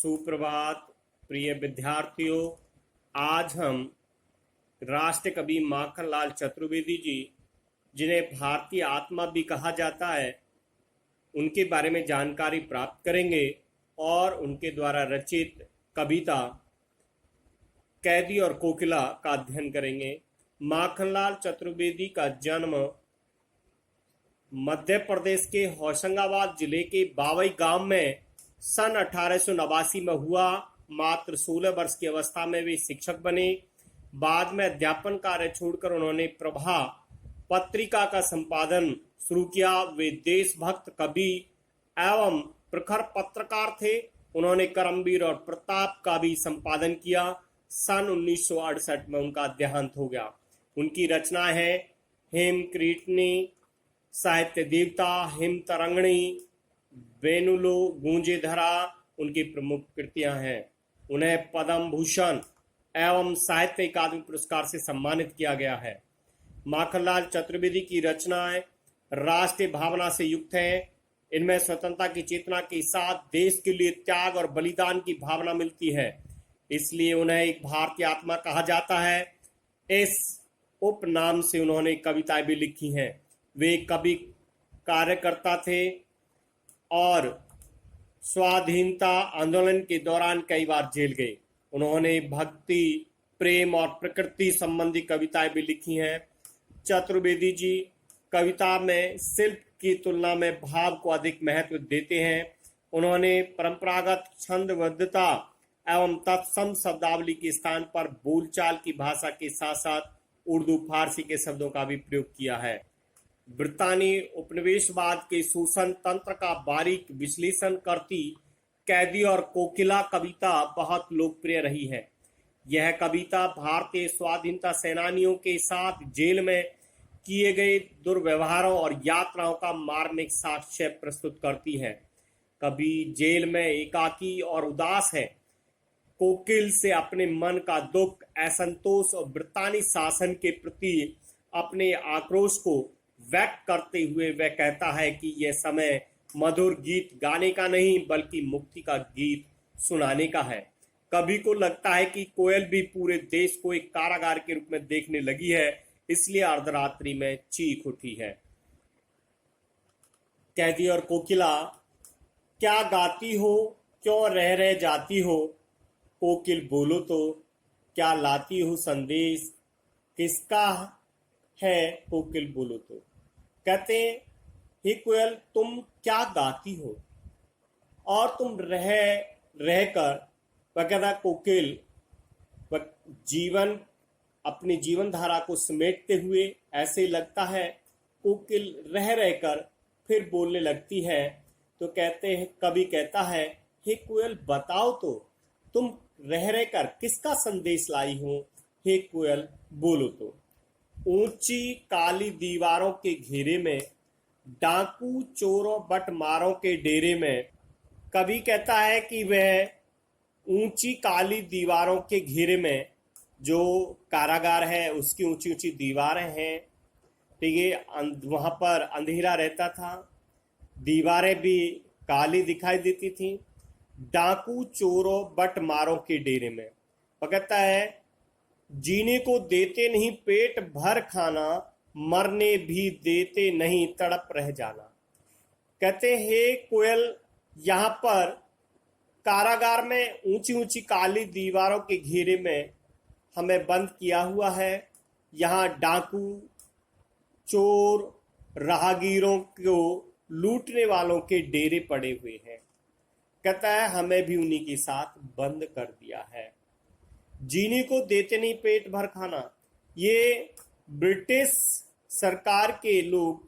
सुप्रभात प्रिय विद्यार्थियों। आज हम राष्ट्र कवि माखनलाल चतुर्वेदी जी, जिन्हें भारतीय आत्मा भी कहा जाता है, उनके बारे में जानकारी प्राप्त करेंगे और उनके द्वारा रचित कविता कैदी और कोकिला का अध्ययन करेंगे। माखनलाल चतुर्वेदी का जन्म मध्य प्रदेश के होशंगाबाद जिले के बावई गांव में सन 1889 में हुआ। मात्र 16 वर्ष की अवस्था में वे शिक्षक बने। बाद में अध्यापन कार्य छोड़कर उन्होंने प्रभा पत्रिका का संपादन शुरू किया। वे देशभक्त कवि एवं प्रखर पत्रकार थे। उन्होंने करमवीर और प्रताप का भी संपादन किया। सन 1968 में उनका देहांत हो गया। उनकी रचनाएं हैं हेमकृतनी, साहित्य देवता, हिम तरंगिणी, वेणुलो, गूंजे धरा उनकी प्रमुख कृतियां हैं। उन्हें पद्म भूषण एवं साहित्य अकादमी पुरस्कार से सम्मानित किया गया है। माखनलाल चतुर्वेदी की रचनाएं राष्ट्रीय भावना से युक्त हैं। इनमें स्वतंत्रता की चेतना के साथ देश के लिए त्याग और बलिदान की भावना मिलती है, इसलिए उन्हें एक भारतीय आत्मा कहा जाता है। इस उपनाम से उन्होंने कविताएं भी लिखी हैं। वे कवि कार्यकर्ता थे और स्वाधीनता आंदोलन के दौरान कई बार जेल गए। उन्होंने भक्ति, प्रेम और प्रकृति संबंधी कविताएं भी लिखी हैं। चतुर्वेदी जी कविता में शिल्प की तुलना में भाव को अधिक महत्व देते हैं। उन्होंने परंपरागत छंदबद्धता एवं तत्सम शब्दावली के स्थान पर बोलचाल की भाषा के साथ साथ उर्दू फारसी के शब्दों का भी प्रयोग किया है। ब्रितानी उपनिवेशवाद के शोषण तंत्र का बारीक विश्लेषण करती कैदी और कोकिला कविता बहुत लोकप्रिय रही है। यह कविता भारतीय स्वाधीनता सेनानियों के साथ जेल में किए गए दुर्व्यवहारों और यात्राओं का मार्मिक साक्ष्य प्रस्तुत करती है। कवि जेल में एकाकी और उदास है। कोकिल से अपने मन का दुख, असंतोष और ब्रितानी शासन के प्रति अपने आक्रोश को व्यक्त करते हुए वह कहता है कि यह समय मधुर गीत गाने का नहीं बल्कि मुक्ति का गीत सुनाने का है। कवि को लगता है कि कोयल भी पूरे देश को एक कारागार के रूप में देखने लगी है, इसलिए अर्धरात्रि में चीख उठी है। कैदी और कोकिला, क्या गाती हो, क्यों रह रह जाती हो, कोकिल बोलो तो, क्या लाती हो संदेश, किसका है कोकिल बोलो तो। कहते हे कोयल, तुम क्या गाती हो और तुम रह रहकर, वह कोकिल अपनी जीवन धारा को समेटते हुए ऐसे लगता है कोकिल रह रहकर फिर बोलने लगती है। तो कहते हैं, कवि कहता है, हे कोयल बताओ तो, तुम रह रहकर किसका संदेश लाई हो, हे कोयल बोलो तो। ऊंची काली दीवारों के घेरे में, डाकू चोरों बटमारों के डेरे में। कवि कहता है कि वह ऊंची काली दीवारों के घेरे में, जो कारागार है उसकी ऊंची ऊंची दीवारें हैं, ठीक है, वहां पर अंधेरा रहता था, दीवारें भी काली दिखाई देती थी। डाकू चोरों बटमारों के डेरे में। वो कहता है, जीने को देते नहीं पेट भर खाना, मरने भी देते नहीं तड़प रह जाना। कहते हैं कोयल, यहाँ पर कारागार में ऊंची ऊंची काली दीवारों के घेरे में हमें बंद किया हुआ है। यहाँ डाकू, चोर, राहगीरों को लूटने वालों के डेरे पड़े हुए हैं। कहता है हमें भी उन्हीं के साथ बंद कर दिया है। जीने को देते नहीं पेट भर खाना, ये ब्रिटिश सरकार के लोग,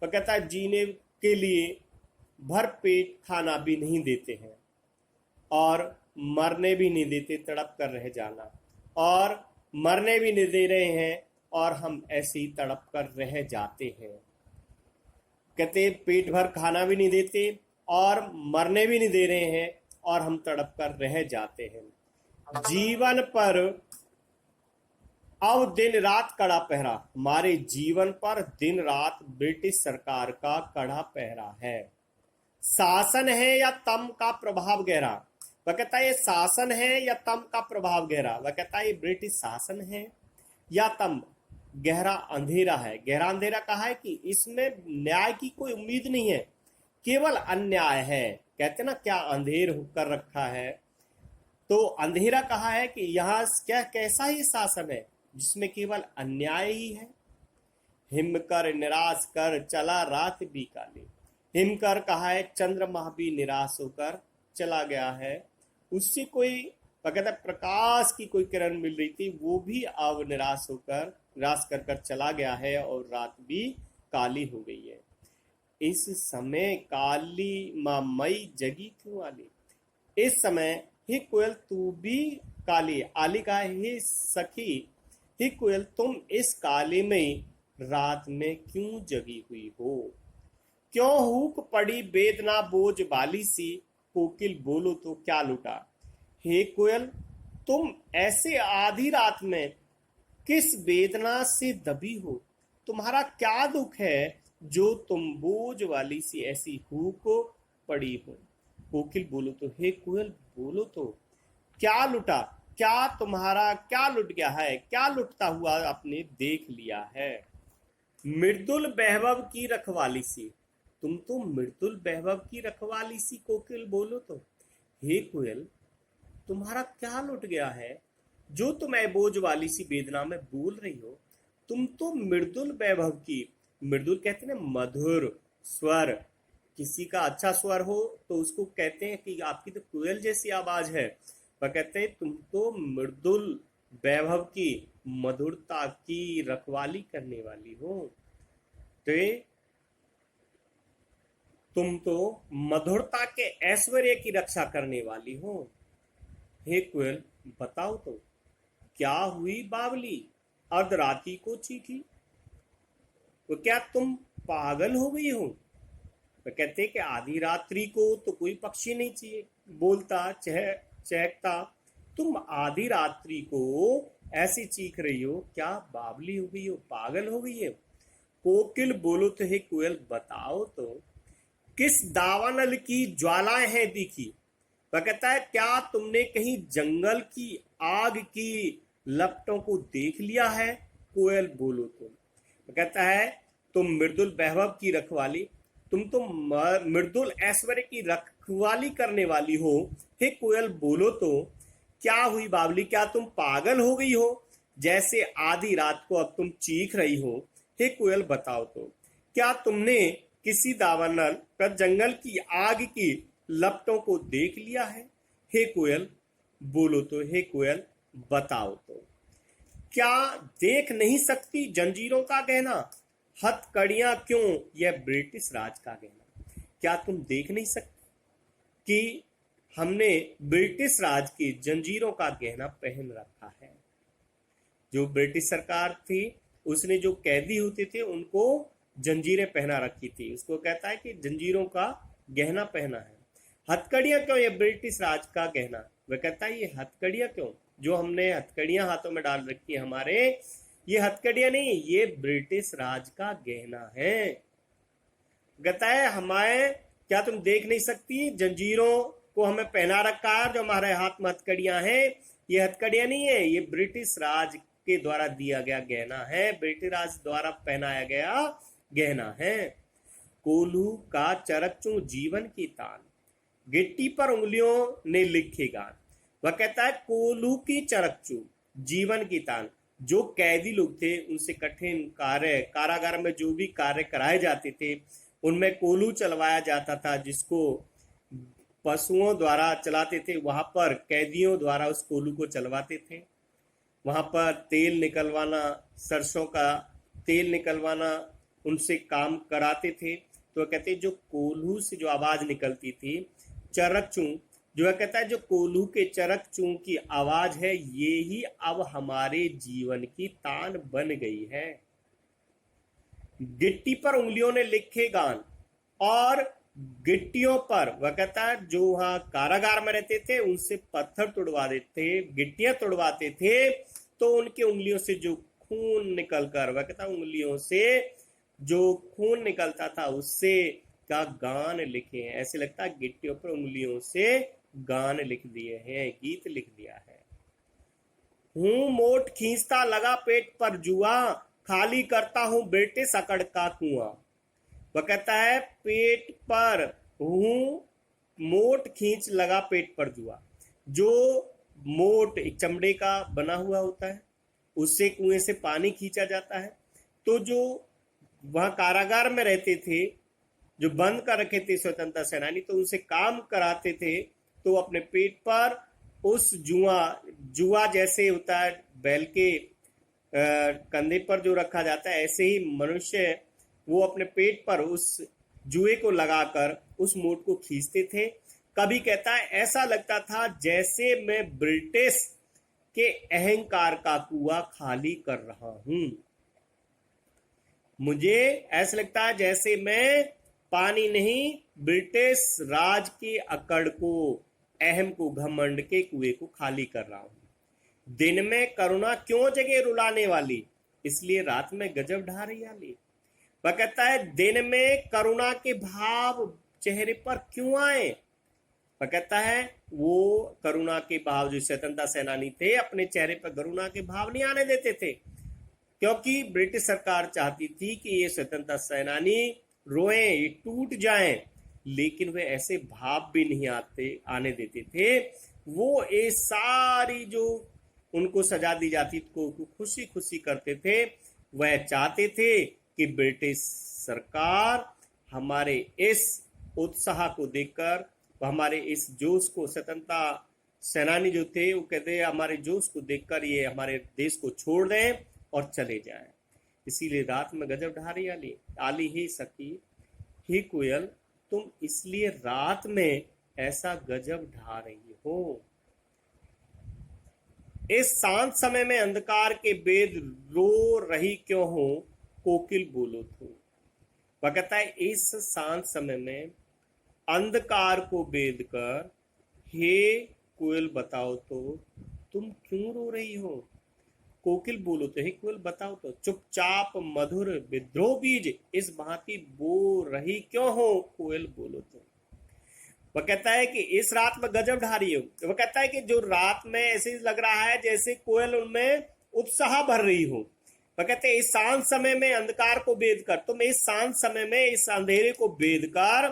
वो कहता है जीने के लिए भर पेट खाना भी नहीं देते हैं और मरने भी नहीं देते, तड़प कर रह जाना, और मरने भी नहीं दे रहे हैं और हम ऐसे ही तड़प कर रह जाते हैं। कहते पेट भर खाना भी नहीं देते और मरने भी नहीं दे रहे हैं और हम तड़प कर रह जाते हैं। जीवन पर अब दिन रात कड़ा पहरा, हमारे जीवन पर दिन रात ब्रिटिश सरकार का कड़ा पहरा है। शासन है या तम का प्रभाव गहरा, वह कहता है ये शासन है या तम का प्रभाव गहरा। वह कहता है ये ब्रिटिश शासन है या तम गहरा अंधेरा है। गहरा अंधेरा कहा है कि इसमें न्याय की कोई उम्मीद नहीं है, केवल अन्याय है। कहते ना क्या अंधेर कर रखा है, तो अंधेरा कहा है कि यहाँ क्या कैसा ही शासन है जिसमें केवल अन्याय ही है। हिम कर निराश कर चला रात भी काली। हिम कर कहा है चंद्रमा भी निराश होकर चला गया है। उससे कोई कहता प्रकाश की कोई किरण मिल रही थी, वो भी अब निराश कर चला गया है और रात भी काली हो गई है। इस समय काली माँ मई जगी क्यों आली। इस समय हे कोयल तू भी काली। आली का हे सखी, हे कोयल तुम इस काली में रात में क्यों जगी हुई हो। क्यों हुक पड़ी वेदना बोझ बाली सी, कोकिल बोलो तो क्या लुटा। हे कोयल तुम ऐसे आधी रात में किस वेदना से दबी हो, तुम्हारा क्या दुख है जो तुम बोझ वाली सी ऐसी हुक पड़ी हो। कोकिल बोलो तो, हे कोयल बोलो तो क्या लुटा, क्या तुम्हारा क्या लुट गया है, क्या लुटता हुआ आपने देख लिया है। मृदुल वैभव की रखवाली सी, तुम तो मृदुल वैभव की रखवाली सी। कोकिल बोलो तो, हे कोयल तुम्हारा क्या लुट गया है जो तुम बोझ वाली सी वेदना में बोल रही हो। तुम तो मृदुल वैभव की, मृदुल कहते हैं मधुर स्वर, किसी का अच्छा स्वर हो तो उसको कहते हैं कि आपकी तो कोयल जैसी आवाज है। वह कहते हैं तुम तो मृदुल वैभव की, मधुरता की रखवाली करने वाली हो। तो तुम तो मधुरता के ऐश्वर्य की रक्षा करने वाली हो। हे कोयल बताओ तो क्या हुई बावली अर्धरात्रि को चीखी। तो क्या तुम पागल हो गई हो। तो कहते कि आधी रात्रि को तो कोई पक्षी नहीं चाहिए बोलता चहकता, तुम आधी रात्रि को ऐसी चीख रही हो, क्या बावली हो गई हो, पागल हो गई है। कोकिल बोलो तो हे कोयल बताओ तो किस दावानल की ज्वालाएं हैं दिखी। वह कहता है क्या तुमने कहीं जंगल की आग की लपटों को देख लिया है। कोयल बोलो तो, वह कहता है तुम मृदुल वैभव की रखवाली, तुम तो मृदुल ऐश्वर्य की रखवाली करने वाली हो। हे कोयल बोलो तो क्या हुई बावली, क्या तुम पागल हो गई हो जैसे आधी रात को अब तुम चीख रही हो। हे कोयल बताओ तो क्या तुमने किसी दावानल पर जंगल की आग की लपटों को देख लिया है। हे कोयल बोलो तो, हे कोयल बताओ तो क्या देख नहीं सकती जंजीरों का गहना, हथकड़ियां क्यों यह ब्रिटिश राज का गहना। क्या तुम देख नहीं सकती कि हमने ब्रिटिश राज की जंजीरों का गहना पहन रखा है। जो ब्रिटिश सरकार थी उसने जो कैदी होते थे उनको जंजीरें पहना रखी थी, उसको कहता है कि जंजीरों का गहना पहना है। हथकड़ियां क्यों ये ब्रिटिश राज का गहना। वह कहता है ये हथकड़ियां क्यों, जो हमने हथकड़ियां हाथों में डाल रखी है हमारे, ये हथकड़ियां नहीं, ये ब्रिटिश राज का गहना है। कहता है हमारे क्या तुम देख नहीं सकती जंजीरों को हमें पहना रखा है, जो हमारे हाथ में हथकड़ियां हैं, ये हथकड़ियां नहीं है, ये ब्रिटिश राज के द्वारा दिया गया गहना है, ब्रिटिश राज द्वारा पहनाया गया गहना है। कोल्हू का चरकचू जीवन की तान, गिट्टी पर उंगलियों ने लिखे गान। वह कहता है कोल्हू की चरकचू जीवन की तान, जो कैदी लोग थे उनसे कठिन कार्य, कारागार में जो भी कार्य कराए जाते थे उनमें कोल्हू चलवाया जाता था, जिसको पशुओं द्वारा चलाते थे, वहां पर कैदियों द्वारा उस कोल्हू को चलवाते थे। वहां पर तेल निकलवाना, सरसों का तेल निकलवाना, उनसे काम कराते थे। तो कहते जो कोल्हू से जो आवाज निकलती थी चरकचू, जो है कहता है जो कोल्हू के चरकचू की आवाज है ये ही अब हमारे जीवन की तान बन गई है। गिट्टी पर उंगलियों ने लिखे गान, और गिट्टियों पर वह कहता है जो वहां कारागार में रहते थे उनसे पत्थर तुड़वा देते, गिट्टियां तुड़वाते थे, तो उनके उंगलियों से जो खून निकलकर, वह कहता उंगलियों से जो खून निकलता था उससे का गान लिखे हैं। ऐसे लगता है गिट्टियों पर उंगलियों से गान लिख दिए हैं, गीत लिख दिया है। हूं मोट खींचता लगा पेट पर जुआ, खाली करता हूं बेटे सकड़ का कुआं। वह कहता है पेट पर हूं मोट खींच लगा पेट पर जुआ। जो मोट एक चमड़े का बना हुआ होता है, उससे कुएं से पानी खींचा जाता है। तो जो वह कारागार में रहते थे, जो बंद कर रखे थे स्वतंत्रता सेनानी, तो उनसे काम कराते थे, तो अपने पेट पर उस जुआ जैसे होता है बैल के कंधे पर जो रखा जाता है, ऐसे ही मनुष्य वो अपने पेट पर उस जुए को लगाकर उस मोट को खींचते थे। कभी कहता है ऐसा लगता था जैसे मैं ब्रिटिश के अहंकार का कुआं खाली कर रहा हूं। मुझे ऐसा लगता है जैसे मैं पानी नहीं, ब्रिटिश राज के अकड़ को, अहम को, घमंड के कुएं को खाली कर रहा हूं। दिन में करुणा क्यों जगह रुलाने वाली, इसलिए रात में गजब ढा रही आली। वह कहता है दिन में करुणा के भाव चेहरे पर क्यों आए। वह कहता है वो करुणा के भाव, जो स्वतंत्रता सेनानी थे, अपने चेहरे पर करुणा के भाव नहीं आने देते थे, क्योंकि ब्रिटिश सरकार चाहती थी कि ये स्वतंत्रता सेनानी रोएं, ये टूट जाएं, लेकिन वे ऐसे भाव भी नहीं आने देते थे। वो ये सारी जो उनको सजा दी जाती को खुशी खुशी करते थे। वह चाहते थे कि ब्रिटिश सरकार हमारे इस उत्साह को देखकर, हमारे इस जोश को, स्वतंत्रता सेनानी जो थे वो कहते हैं हमारे जोश को देखकर ये हमारे देश को छोड़ दें और चले जाएं। इसीलिए रात में गजब ढा रही आली, आली ही सखी ही कोयल, तुम इसलिए रात में ऐसा गजब ढा रही हो। इस शांत समय में अंधकार के वेद रो रही क्यों हो, कोकिल बोलो तो। वह कहता है इस शांत समय में अंधकार को वेद कर, हे कोयल बताओ तो तुम क्यों रो रही हो। कोकिल बोलो तो, हे कोयल बताओ तो, चुपचाप मधुर विद्रोह बीज इस भांति बो रही क्यों हो, कोयल बोलो तो। वह कहता है कि इस रात में गजब ढा रही हो। वह कहता है कि जो रात में ऐसे लग रहा है जैसे कोयल उनमें उत्साह भर रही हो। वह कहते हैं इस शांत समय में अंधकार को भेद कर, तुम इस शांत समय में इस अंधेरे को भेद कर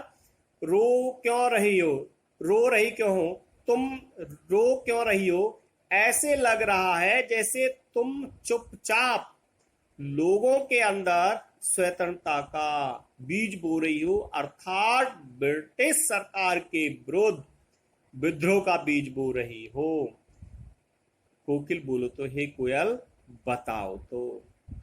रो क्यों रही हो, रो रही क्यों हो, तुम रो क्यों रही हो। ऐसे लग रहा है जैसे तुम चुपचाप लोगों के अंदर स्वतंत्रता का बीज बो रही हो, अर्थात ब्रिटिश सरकार के विरुद्ध विद्रोह का बीज बो रही हो। कोकिल बोलो तो, हे कोयल बताओ तो।